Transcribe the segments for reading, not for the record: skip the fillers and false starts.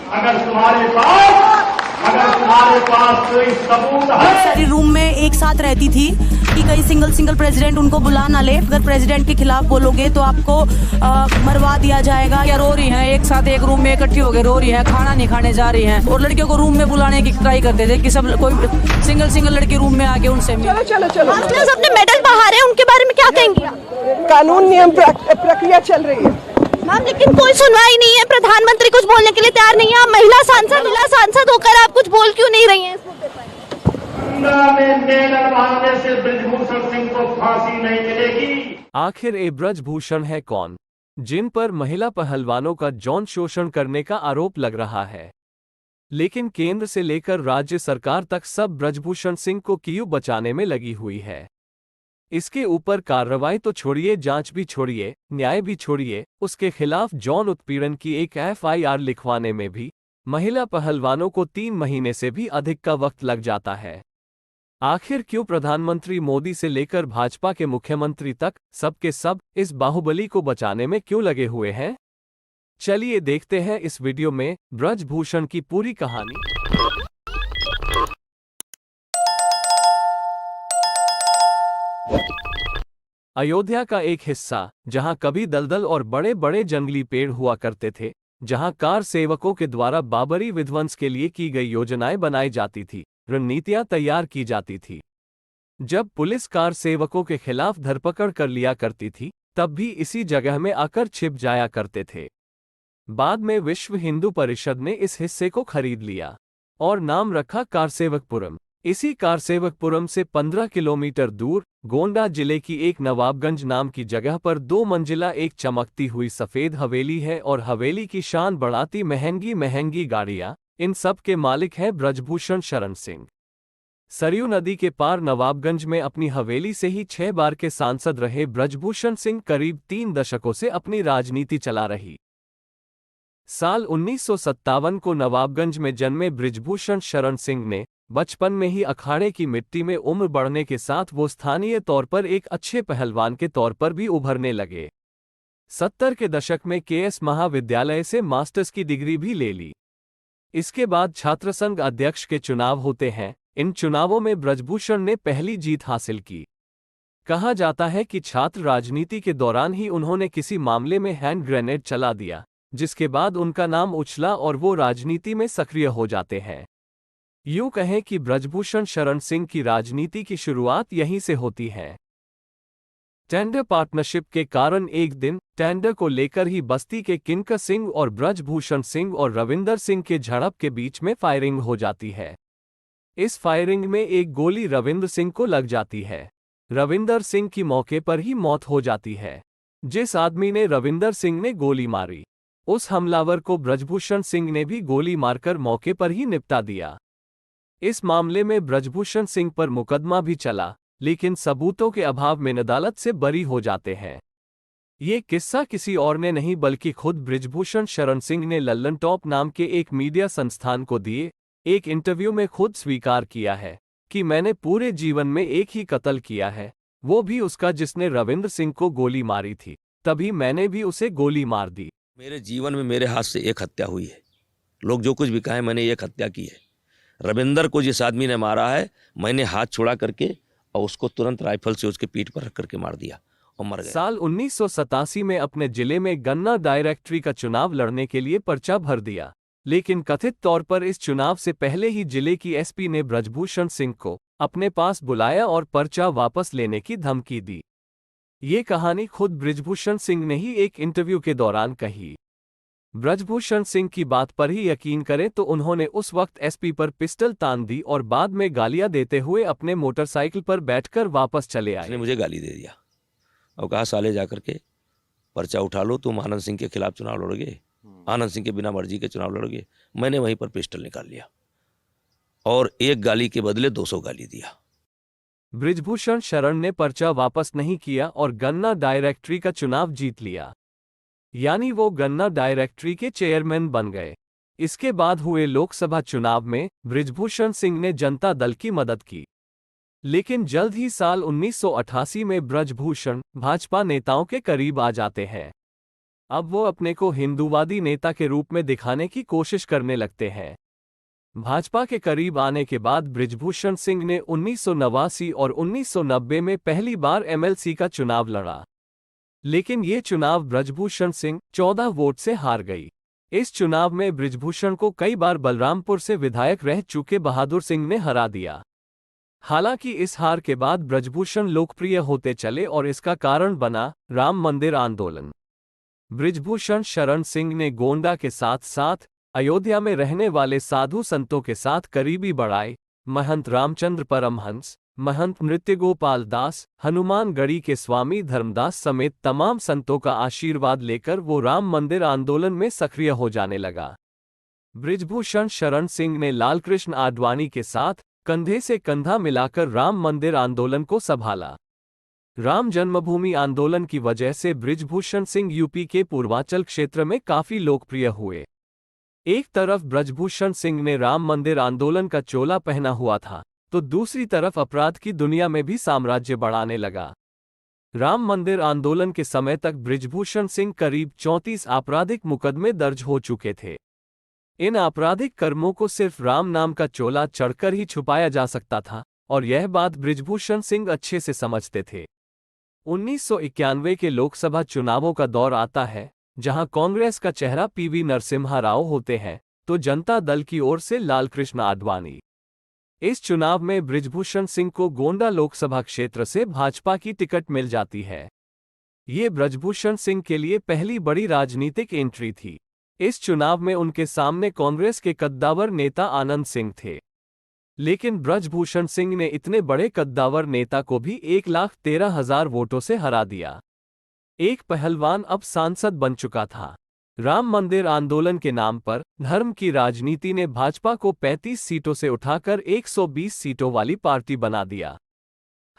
अगर तुम्हारे पास कोई सबूत है। सारी रूम में एक साथ रहती थी कि कहीं सिंगल प्रेसिडेंट उनको बुला ना ले, अगर प्रेसिडेंट के खिलाफ बोलोगे तो आपको मरवा दिया जाएगा। या रो रही हैं एक साथ एक रूम में इकट्ठी होकर रो रही हैं, खाना नहीं खाने जा रही हैं, और लड़कियों को रूम में बुलाने की ट्राई करते थे कि सब कोई सिंगल लड़की रूम में आके उनसे चलो अपने मेडल बाहर है, उनके बारे में क्या कहेंगे? कानून नियम प्रक्रिया चल रही है मैम, लेकिन कोई सुनवाई नहीं है, प्रधानमंत्री कुछ बोलने के लिए तैयार नहीं है। आप महिला सांसद होकर आप कुछ बोल क्यों नहीं रही हैं इस मुद्दे पर? में मेडल मांगने से बृजभूषण सिंह को फांसी नहीं मिलेगी। आखिर ये बृजभूषण है कौन, जिन पर महिला पहलवानों का यौन शोषण करने का आरोप लग रहा है? लेकिन केंद्र से लेकर राज्य सरकार तक सब बृजभूषण सिंह को क्यों बचाने में लगी हुई है? इसके ऊपर कार्रवाई तो छोड़िए, जांच भी छोड़िए, न्याय भी छोड़िए, उसके खिलाफ यौन उत्पीड़न की एक एफआईआर लिखवाने में भी महिला पहलवानों को 3 महीने से भी अधिक का वक्त लग जाता है। आखिर क्यों प्रधानमंत्री मोदी से लेकर भाजपा के मुख्यमंत्री तक सबके सब इस बाहुबली को बचाने में क्यों लगे हुए हैं? चलिए देखते हैं इस वीडियो में बृजभूषण की पूरी कहानी। अयोध्या का एक हिस्सा, जहां कभी दलदल और बड़े बड़े जंगली पेड़ हुआ करते थे, जहां कार सेवकों के द्वारा बाबरी विध्वंस के लिए की गई योजनाएं बनाई जाती थी, रणनीतियां तैयार की जाती थी। जब पुलिस कार सेवकों के खिलाफ धरपकड़ कर लिया करती थी, तब भी इसी जगह में आकर छिप जाया करते थे। बाद में विश्व हिंदू परिषद ने इस हिस्से को खरीद लिया और नाम रखा कारसेवकपुरम। इसी कारसेवकपुरम से 15 किलोमीटर दूर गोंडा जिले की एक नवाबगंज नाम की जगह पर 2 मंजिला एक चमकती हुई सफेद हवेली है, और हवेली की शान बढ़ाती महंगी महंगी गाड़ियां, इन सब के मालिक हैं बृजभूषण शरण सिंह। सरयू नदी के पार नवाबगंज में अपनी हवेली से ही 6 बार के सांसद रहे बृजभूषण सिंह करीब 3 दशकों से अपनी राजनीति चला रही। साल 1957 को नवाबगंज में जन्मे बृजभूषण शरण सिंह ने बचपन में ही अखाड़े की मिट्टी में उम्र बढ़ने के साथ वो स्थानीय तौर पर एक अच्छे पहलवान के तौर पर भी उभरने लगे। 70 के दशक में केएस महाविद्यालय से मास्टर्स की डिग्री भी ले ली। इसके बाद छात्रसंघ अध्यक्ष के चुनाव होते हैं। इन चुनावों में बृजभूषण ने पहली जीत हासिल की। कहा जाता है कि छात्र राजनीति के दौरान ही उन्होंने किसी मामले में हैंड ग्रेनेड चला दिया, जिसके बाद उनका नाम उछला और वो राजनीति में सक्रिय हो जाते हैं। यूं कहें कि बृजभूषण शरण सिंह की राजनीति की शुरुआत यहीं से होती है। टेंडर पार्टनरशिप के कारण एक दिन टेंडर को लेकर ही बस्ती के किनकर सिंह और बृजभूषण सिंह और रविंदर सिंह के झड़प के बीच में फायरिंग हो जाती है। इस फायरिंग में एक गोली रविंद्र सिंह को लग जाती है। रविंदर सिंह की मौके पर ही मौत हो जाती है। जिस आदमी ने रविंदर सिंह ने गोली मारी, उस हमलावर को बृजभूषण सिंह ने भी गोली मारकर मौके पर ही निपटा दिया। इस मामले में बृजभूषण सिंह पर मुकदमा भी चला, लेकिन सबूतों के अभाव में अदालत से बरी हो जाते हैं। ये किस्सा किसी और ने नहीं बल्कि खुद बृजभूषण शरण सिंह ने लल्लन टॉप नाम के एक मीडिया संस्थान को दिए एक इंटरव्यू में खुद स्वीकार किया है कि मैंने पूरे जीवन में एक ही कत्ल किया है, वो भी उसका जिसने रविंद्र सिंह को गोली मारी थी, तभी मैंने भी उसे गोली मार दी। मेरे जीवन में मेरे हाथ से एक हत्या हुई है। लोग जो कुछ भी कहें, मैंने एक हत्या की है। रविंदर को जिस आदमी ने मारा है, मैंने हाथ छुड़ा करके और उसको तुरंत राइफल से उसके पीठ पर रख करके मार दिया और मर गया। साल 1987 में अपने जिले में गन्ना डायरेक्टरी का चुनाव लड़ने के लिए पर्चा भर दिया, लेकिन कथित तौर पर इस चुनाव से पहले ही जिले की एसपी ने बृजभूषण सिंह को अपने पास बुलाया और पर्चा वापस लेने की धमकी दी। ये कहानी खुद बृजभूषण सिंह ने ही एक इंटरव्यू के दौरान कही। बृजभूषण सिंह की बात पर ही यकीन करें तो उन्होंने उस वक्त एसपी पर पिस्टल तान दी और बाद में गालियां देते हुए अपने मोटरसाइकिल पर बैठकर वापस चले आए। उसने मुझे गाली दे दिया और कहा, साले जाकर के पर्चा उठा लो, तुम आनंद सिंह के खिलाफ चुनाव लड़ोगे, आनंद सिंह के बिना मर्जी के चुनाव लड़ोगे। मैंने वहीं पर पिस्टल निकाल लिया और एक गाली के बदले 200 गाली दिया। बृजभूषण शरण ने पर्चा वापस नहीं किया और गन्ना डायरेक्टरी का चुनाव जीत लिया, यानी वो गन्ना डायरेक्टरी के चेयरमैन बन गए। इसके बाद हुए लोकसभा चुनाव में बृजभूषण सिंह ने जनता दल की मदद की, लेकिन जल्द ही साल 1988 में बृजभूषण भाजपा नेताओं के करीब आ जाते हैं। अब वो अपने को हिंदूवादी नेता के रूप में दिखाने की कोशिश करने लगते हैं। भाजपा के करीब आने के बाद बृजभूषण सिंह ने 1989 और 1990 में पहली बार एमएलसी का चुनाव लड़ा, लेकिन ये चुनाव बृजभूषण सिंह 14 वोट से हार गई। इस चुनाव में बृजभूषण को कई बार बलरामपुर से विधायक रह चुके बहादुर सिंह ने हरा दिया। हालांकि इस हार के बाद बृजभूषण लोकप्रिय होते चले और इसका कारण बना राम मंदिर आंदोलन। बृजभूषण शरण सिंह ने गोंडा के साथ साथ अयोध्या में रहने वाले साधु संतों के साथ करीबी बढ़ाई। महंत रामचंद्र परमहंस, महंत नृत्यगोपाल दास, हनुमानगढ़ी के स्वामी धर्मदास समेत तमाम संतों का आशीर्वाद लेकर वो राम मंदिर आंदोलन में सक्रिय हो जाने लगा। बृजभूषण शरण सिंह ने लालकृष्ण आडवाणी के साथ कंधे से कंधा मिलाकर राम मंदिर आंदोलन को संभाला। राम जन्मभूमि आंदोलन की वजह से बृजभूषण सिंह यूपी के पूर्वांचल क्षेत्र में काफी लोकप्रिय हुए। एक तरफ बृजभूषण सिंह ने राम मंदिर आंदोलन का चोला पहना हुआ था, तो दूसरी तरफ अपराध की दुनिया में भी साम्राज्य बढ़ाने लगा। राम मंदिर आंदोलन के समय तक बृजभूषण सिंह करीब 34 आपराधिक मुकदमे दर्ज हो चुके थे। इन आपराधिक कर्मों को सिर्फ राम नाम का चोला चढ़कर ही छुपाया जा सकता था, और यह बात बृजभूषण सिंह अच्छे से समझते थे। 1991 के लोकसभा चुनावों का दौर आता है, जहां कांग्रेस का चेहरा पीवी नरसिम्हा राव होते हैं, तो जनता दल की ओर से लालकृष्ण आडवाणी। इस चुनाव में बृजभूषण सिंह को गोंडा लोकसभा क्षेत्र से भाजपा की टिकट मिल जाती है। ये बृजभूषण सिंह के लिए पहली बड़ी राजनीतिक एंट्री थी। इस चुनाव में उनके सामने कांग्रेस के कद्दावर नेता आनंद सिंह थे, लेकिन बृजभूषण सिंह ने इतने बड़े कद्दावर नेता को भी 1,13,000 वोटों से हरा दिया। एक पहलवान अब सांसद बन चुका था। राम मंदिर आंदोलन के नाम पर धर्म की राजनीति ने भाजपा को 35 सीटों से उठाकर 120 सीटों वाली पार्टी बना दिया।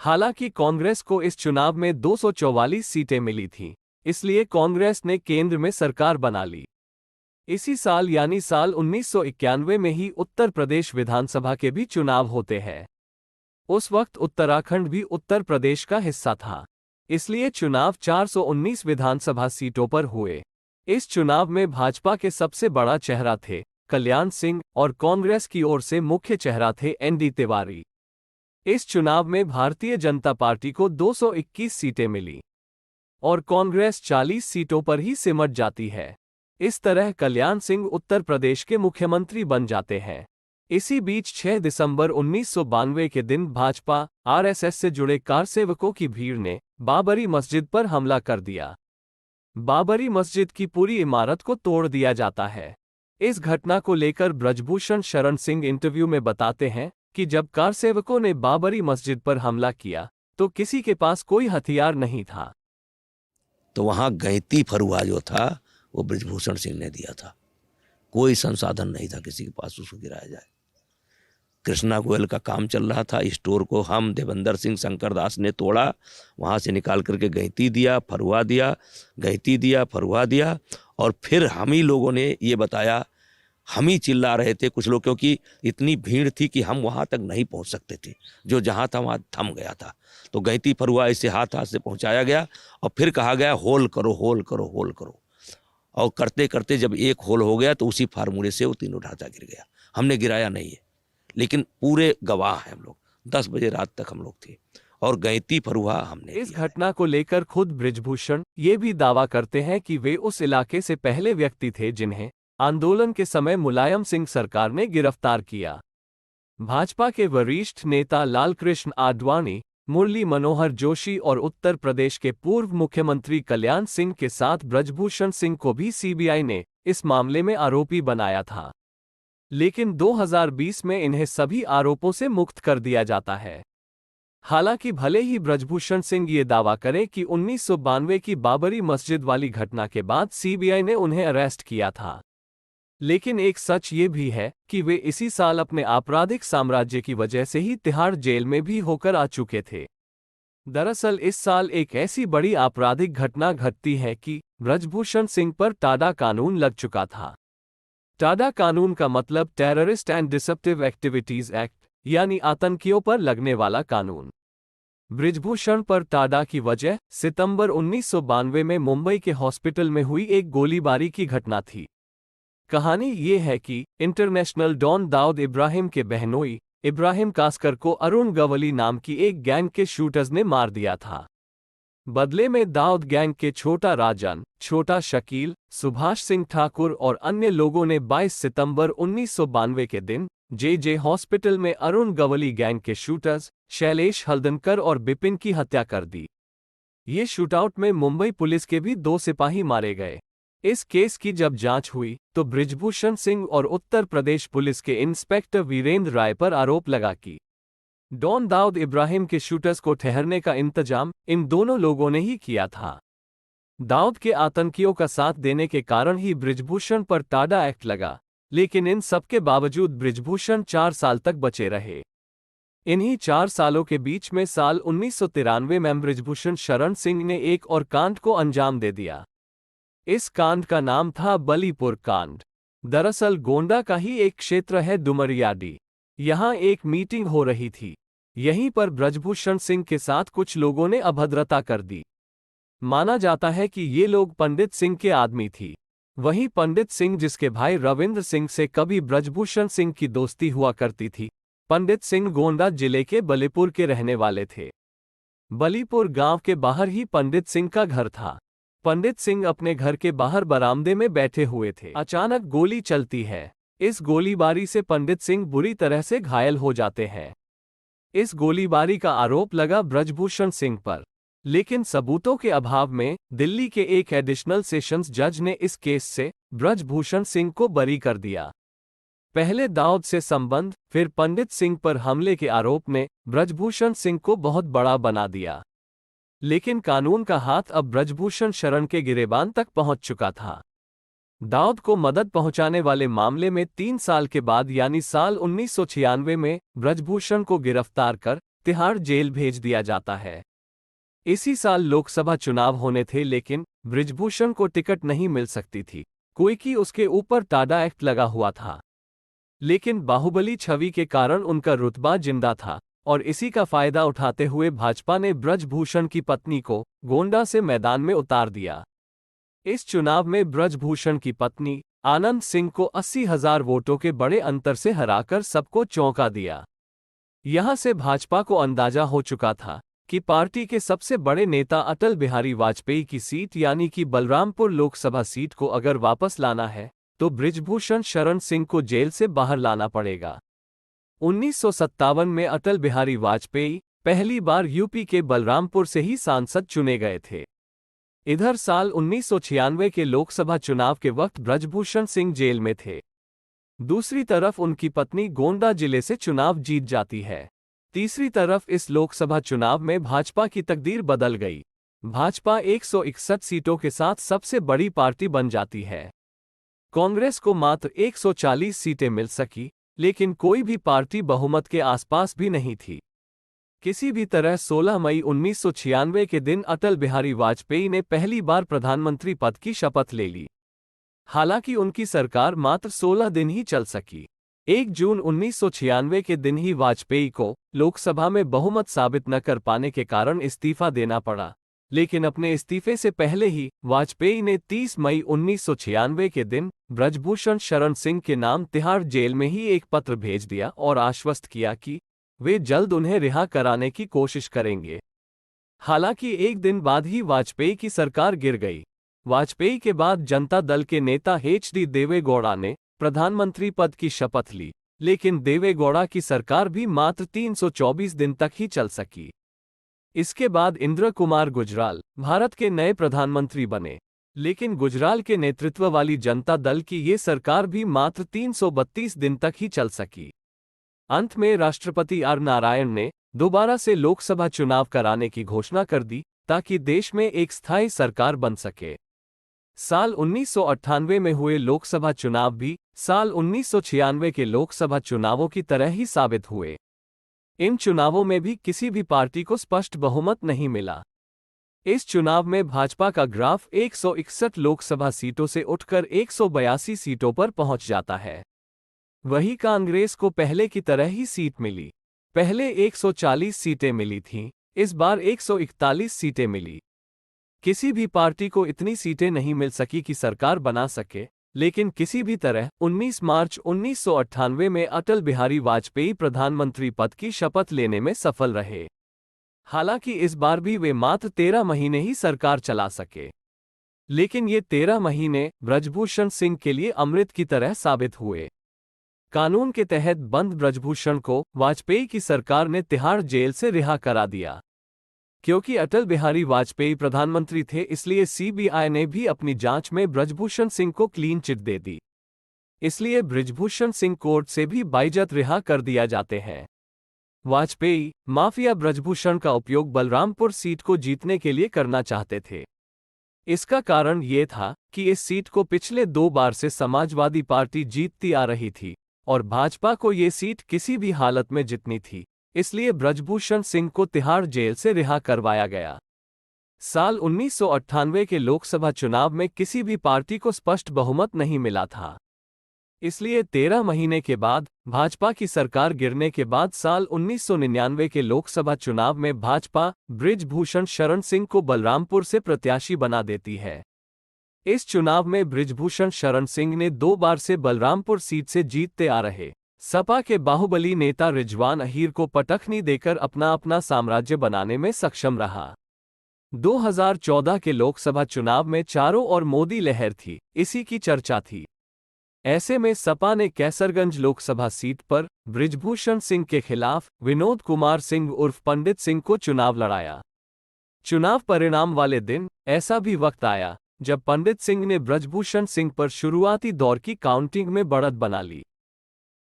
हालांकि कांग्रेस को इस चुनाव में 244 सीटें मिली थीं, इसलिए कांग्रेस ने केंद्र में सरकार बना ली। इसी साल यानी साल 1991 में ही उत्तर प्रदेश विधानसभा के भी चुनाव होते हैं। उस वक्त उत्तराखंड भी उत्तर प्रदेश का हिस्सा था, इसलिए चुनाव 419 विधानसभा सीटों पर हुए। इस चुनाव में भाजपा के सबसे बड़ा चेहरा थे कल्याण सिंह और कांग्रेस की ओर से मुख्य चेहरा थे एनडी तिवारी। इस चुनाव में भारतीय जनता पार्टी को 221 सीटें मिली और कांग्रेस 40 सीटों पर ही सिमट जाती है। इस तरह कल्याण सिंह उत्तर प्रदेश के मुख्यमंत्री बन जाते हैं। इसी बीच 6 दिसंबर 1992 के दिन भाजपा आरएसएस से जुड़े कारसेवकों की भीड़ ने बाबरी मस्जिद पर हमला कर दिया। बाबरी मस्जिद की पूरी इमारत को तोड़ दिया जाता है। इस घटना को लेकर बृजभूषण शरण सिंह इंटरव्यू में बताते हैं कि जब कारसेवकों ने बाबरी मस्जिद पर हमला किया तो किसी के पास कोई हथियार नहीं था। तो वहाँ गैती फरुआ जो था वो बृजभूषण सिंह ने दिया था। कोई संसाधन नहीं था किसी के पास उसको गिराया जाए। कृष्णा गोयल का काम चल रहा था, स्टोर को हम देवेंद्र सिंह शंकर दास ने तोड़ा, वहाँ से निकाल करके गैती दिया, फरुआ दिया, गैती दिया, फरुआ दिया, और फिर हम ही लोगों ने ये बताया, हम ही चिल्ला रहे थे कुछ लोग, क्योंकि इतनी भीड़ थी कि हम वहाँ तक नहीं पहुँच सकते थे, जो जहाँ था वहाँ थम गया था। तो गैती फरुआ ऐसे हाथ हाथ से पहुँचाया गया और फिर कहा गया होल करो, होल करो, होल करो, और करते करते जब एक होल हो गया तो उसी फार्मूले से वो तीनों ढांचा गिर गया। हमने गिराया नहीं है, लेकिन पूरे गवाह हैं हम लोग। 10 बजे रात तक हम लोग थे और गैती फरुआ हमने। इस घटना को लेकर खुद बृजभूषण ये भी दावा करते हैं कि वे उस इलाके से पहले व्यक्ति थे जिन्हें आंदोलन के समय मुलायम सिंह सरकार ने गिरफ्तार किया। भाजपा के वरिष्ठ नेता लालकृष्ण आडवाणी, मुरली मनोहर जोशी और उत्तर प्रदेश के पूर्व मुख्यमंत्री कल्याण सिंह के साथ बृजभूषण सिंह को भी सीबीआई ने इस मामले में आरोपी बनाया था, लेकिन 2020 में इन्हें सभी आरोपों से मुक्त कर दिया जाता है। हालांकि भले ही बृजभूषण सिंह ये दावा करें कि 1992 की बाबरी मस्जिद वाली घटना के बाद सीबीआई ने उन्हें अरेस्ट किया था, लेकिन एक सच ये भी है कि वे इसी साल अपने आपराधिक साम्राज्य की वजह से ही तिहाड़ जेल में भी होकर आ चुके थे। दरअसल इस साल एक ऐसी बड़ी आपराधिक घटना घटती है कि बृजभूषण सिंह पर टाडा कानून लग चुका था। टाडा कानून का मतलब terrorist and deceptive activities act, यानी आतंकियों पर लगने वाला कानून। बृजभूषण पर टाडा की वजह सितंबर 1992 में मुंबई के हॉस्पिटल में हुई एक गोलीबारी की घटना थी। कहानी ये है कि इंटरनेशनल डॉन दाऊद इब्राहिम के बहनोई इब्राहिम कास्कर को अरुण गवली नाम की एक गैंग के शूटर्स ने मार दिया था। बदले में दाऊद गैंग के छोटा राजन, छोटा शकील, सुभाष सिंह ठाकुर और अन्य लोगों ने 22 सितंबर 1992 के दिन जे हॉस्पिटल में अरुण गवली गैंग के शूटर्स शैलेश हल्दनकर और बिपिन की हत्या कर दी। ये शूटआउट में मुंबई पुलिस के भी 2 सिपाही मारे गए। इस केस की जब जांच हुई तो बृजभूषण सिंह और उत्तर प्रदेश पुलिस के इंस्पेक्टर वीरेंद्र राय पर आरोप लगा कि डॉन दाऊद इब्राहिम के शूटर्स को ठहरने का इंतजाम इन दोनों लोगों ने ही किया था। दाऊद के आतंकियों का साथ देने के कारण ही बृजभूषण पर टाडा एक्ट लगा, लेकिन इन सबके बावजूद बृजभूषण 4 साल तक बचे रहे। इन्हीं 4 सालों के बीच में साल 1993 में बृजभूषण शरण सिंह ने एक और कांड को अंजाम दे दिया। इस कांड का नाम था बलीपुर कांड। दरअसल गोंडा का ही एक क्षेत्र है डुमरियाडी। यहां एक मीटिंग हो रही थी। यहीं पर बृजभूषण सिंह के साथ कुछ लोगों ने अभद्रता कर दी। माना जाता है कि ये लोग पंडित सिंह के आदमी थी। वहीं पंडित सिंह जिसके भाई रविंद्र सिंह से कभी बृजभूषण सिंह की दोस्ती हुआ करती थी। पंडित सिंह गोंडा जिले के बलीपुर के रहने वाले थे। बलीपुर गांव के बाहर ही पंडित सिंह का घर था। पंडित सिंह अपने घर के बाहर बरामदे में बैठे हुए थे। अचानक गोली चलती है। इस गोलीबारी से पंडित सिंह बुरी तरह से घायल हो जाते हैं। इस गोलीबारी का आरोप लगा बृजभूषण सिंह पर, लेकिन सबूतों के अभाव में दिल्ली के एक एडिशनल सेशंस जज ने इस केस से बृजभूषण सिंह को बरी कर दिया। पहले दाऊद से संबंध, फिर पंडित सिंह पर हमले के आरोप ने बृजभूषण सिंह को बहुत बड़ा बना दिया। लेकिन कानून का हाथ अब बृजभूषण शरण के गिरेबान तक पहुंच चुका था। दाऊद को मदद पहुंचाने वाले मामले में 3 साल के बाद यानी साल 1996 में बृजभूषण को गिरफ्तार कर तिहाड़ जेल भेज दिया जाता है। इसी साल लोकसभा चुनाव होने थे, लेकिन बृजभूषण को टिकट नहीं मिल सकती थी, क्योंकि उसके ऊपर टाडा एक्ट लगा हुआ था। लेकिन बाहुबली छवि के कारण उनका रुतबा जिंदा था और इसी का फायदा उठाते हुए भाजपा ने बृजभूषण की पत्नी को गोंडा से मैदान में उतार दिया। इस चुनाव में बृजभूषण की पत्नी आनंद सिंह को 80,000 वोटों के बड़े अंतर से हराकर सबको चौंका दिया। यहां से भाजपा को अंदाजा हो चुका था कि पार्टी के सबसे बड़े नेता अटल बिहारी वाजपेयी की सीट यानी कि बलरामपुर लोकसभा सीट को अगर वापस लाना है तो बृजभूषण शरण सिंह को जेल से बाहर लाना पड़ेगा। 1957 में अटल बिहारी वाजपेयी पहली बार यूपी के बलरामपुर से ही सांसद चुने गए थे। इधर साल 1996 के लोकसभा चुनाव के वक्त बृजभूषण सिंह जेल में थे। दूसरी तरफ उनकी पत्नी गोंडा जिले से चुनाव जीत जाती है। तीसरी तरफ इस लोकसभा चुनाव में भाजपा की तकदीर बदल गई। भाजपा 161 सीटों के साथ सबसे बड़ी पार्टी बन जाती है। कांग्रेस को मात्र 140 सीटें मिल सकी, लेकिन कोई भी पार्टी बहुमत के आसपास भी नहीं थी। किसी भी तरह 16 मई 1996 के दिन अटल बिहारी वाजपेयी ने पहली बार प्रधानमंत्री पद की शपथ ले ली। हालांकि उनकी सरकार मात्र 16 दिन ही चल सकी। 1 जून 1996 के दिन ही वाजपेयी को लोकसभा में बहुमत साबित न कर पाने के कारण इस्तीफा देना पड़ा। लेकिन अपने इस्तीफे से पहले ही वाजपेयी ने 30 मई 1996 के दिन बृजभूषण शरण सिंह के नाम तिहाड़ जेल में ही एक पत्र भेज दिया और आश्वस्त किया कि वे जल्द उन्हें रिहा कराने की कोशिश करेंगे। हालांकि एक दिन बाद ही वाजपेयी की सरकार गिर गई। वाजपेयी के बाद जनता दल के नेता एच.डी. देवेगौड़ा ने प्रधानमंत्री पद की शपथ ली, लेकिन देवेगौड़ा की सरकार भी मात्र 324 दिन तक ही चल सकी। इसके बाद इंदिरा कुमार गुजराल भारत के नए प्रधानमंत्री बने, लेकिन गुजराल के नेतृत्व वाली जनता दल की ये सरकार भी मात्र 332 दिन तक ही चल सकी। अंत में राष्ट्रपति आर नारायण ने दोबारा से लोकसभा चुनाव कराने की घोषणा कर दी ताकि देश में एक स्थायी सरकार बन सके। साल 1998 में हुए लोकसभा चुनाव भी साल 1996 के लोकसभा चुनावों की तरह ही साबित हुए। इन चुनावों में भी किसी भी पार्टी को स्पष्ट बहुमत नहीं मिला। इस चुनाव में भाजपा का ग्राफ 161 लोकसभा सीटों से उठकर 182 सीटों पर पहुंच जाता है। वहीं कांग्रेस को पहले की तरह ही सीट मिली। पहले 140 सीटें मिली थीं, इस बार 141 सीटें मिली। किसी भी पार्टी को इतनी सीटें नहीं मिल सकी कि सरकार बना सके, लेकिन किसी भी तरह 19 मार्च 1998 में अटल बिहारी वाजपेयी प्रधानमंत्री पद की शपथ लेने में सफल रहे। हालांकि इस बार भी वे मात्र 13 महीने ही सरकार चला सके, लेकिन ये 13 महीने ब्रजभूषण सिंह के लिए अमृत की तरह साबित हुए। कानून के तहत बंद ब्रजभूषण को वाजपेयी की सरकार ने तिहाड़ जेल से रिहा करा दिया। क्योंकि अटल बिहारी वाजपेयी प्रधानमंत्री थे, इसलिए सीबीआई ने भी अपनी जांच में ब्रजभूषण सिंह को क्लीन चिट दे दी। इसलिए ब्रजभूषण सिंह कोर्ट से भी बाइज्जत रिहा कर दिया जाते हैं। वाजपेयी माफिया ब्रजभूषण का उपयोग बलरामपुर सीट को जीतने के लिए करना चाहते थे। इसका कारण ये था कि इस सीट को पिछले 2 बार से समाजवादी पार्टी जीतती आ रही थी और भाजपा को ये सीट किसी भी हालत में जीतनी थी, इसलिए ब्रजभूषण सिंह को तिहाड़ जेल से रिहा करवाया गया। साल 1998 के लोकसभा चुनाव में किसी भी पार्टी को स्पष्ट बहुमत नहीं मिला था, इसलिए 13 महीने के बाद भाजपा की सरकार गिरने के बाद साल 1999 के लोकसभा चुनाव में भाजपा बृजभूषण शरण सिंह को बलरामपुर से प्रत्याशी बना देती है। इस चुनाव में बृजभूषण शरण सिंह ने 2 बार से बलरामपुर सीट से जीतते आ रहे सपा के बाहुबली नेता रिजवान अहीर को पटखनी देकर अपना साम्राज्य बनाने में सक्षम रहा। 2014 के लोकसभा चुनाव में चारों ओर मोदी लहर थी, इसी की चर्चा थी। ऐसे में सपा ने कैसरगंज लोकसभा सीट पर बृजभूषण सिंह के खिलाफ विनोद कुमार सिंह उर्फ पंडित सिंह को चुनाव लड़ाया। चुनाव परिणाम वाले दिन ऐसा भी वक्त आया जब पंडित सिंह ने बृजभूषण सिंह पर शुरुआती दौर की काउंटिंग में बढ़त बना ली।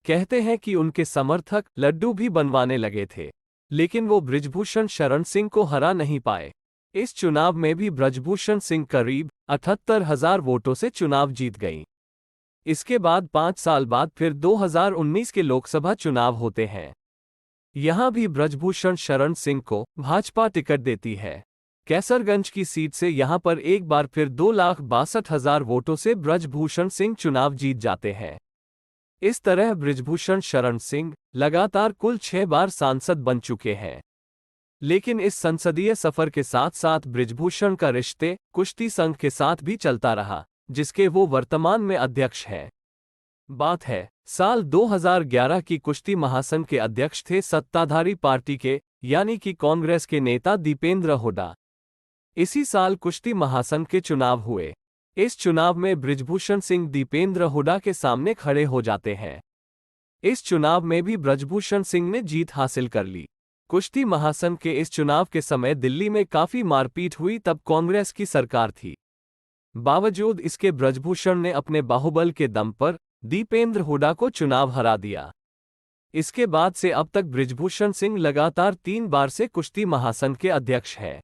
कहते हैं कि उनके समर्थक लड्डू भी बनवाने लगे थे, लेकिन वो बृजभूषण शरण सिंह को हरा नहीं पाए। इस चुनाव में भी बृजभूषण सिंह करीब 78,000 वोटों से चुनाव जीत गईं। इसके बाद 5 साल बाद फिर 2019 के लोकसभा चुनाव होते हैं। यहां भी बृजभूषण शरण सिंह को भाजपा टिकट देती है। कैसरगंज की सीट से यहां पर एक बार फिर 2,62,000 वोटों से बृजभूषण सिंह चुनाव जीत जाते हैं। इस तरह बृजभूषण शरण सिंह लगातार कुल 6 बार सांसद बन चुके हैं। लेकिन इस संसदीय सफर के साथ साथ बृजभूषण का रिश्ते कुश्ती संघ के साथ भी चलता रहा, जिसके वो वर्तमान में अध्यक्ष हैं। बात है साल 2011 की कुश्ती महासंघ के अध्यक्ष थे सत्ताधारी पार्टी के यानी कि कांग्रेस के नेता दीपेंद्र हुड्डा। इसी साल कुश्ती महासंघ के चुनाव हुए। इस चुनाव में बृजभूषण सिंह दीपेंद्र हुड्डा के सामने खड़े हो जाते हैं। इस चुनाव में भी बृजभूषण सिंह ने जीत हासिल कर ली। कुश्ती महासंघ के इस चुनाव के समय दिल्ली में काफी मारपीट हुई, तब कांग्रेस की सरकार थी। बावजूद इसके बृजभूषण ने अपने बाहुबल के दम पर दीपेंद्र हुड्डा को चुनाव हरा दिया। इसके बाद से अब तक बृजभूषण सिंह लगातार 3 बार से कुश्ती महासंघ के अध्यक्ष हैं।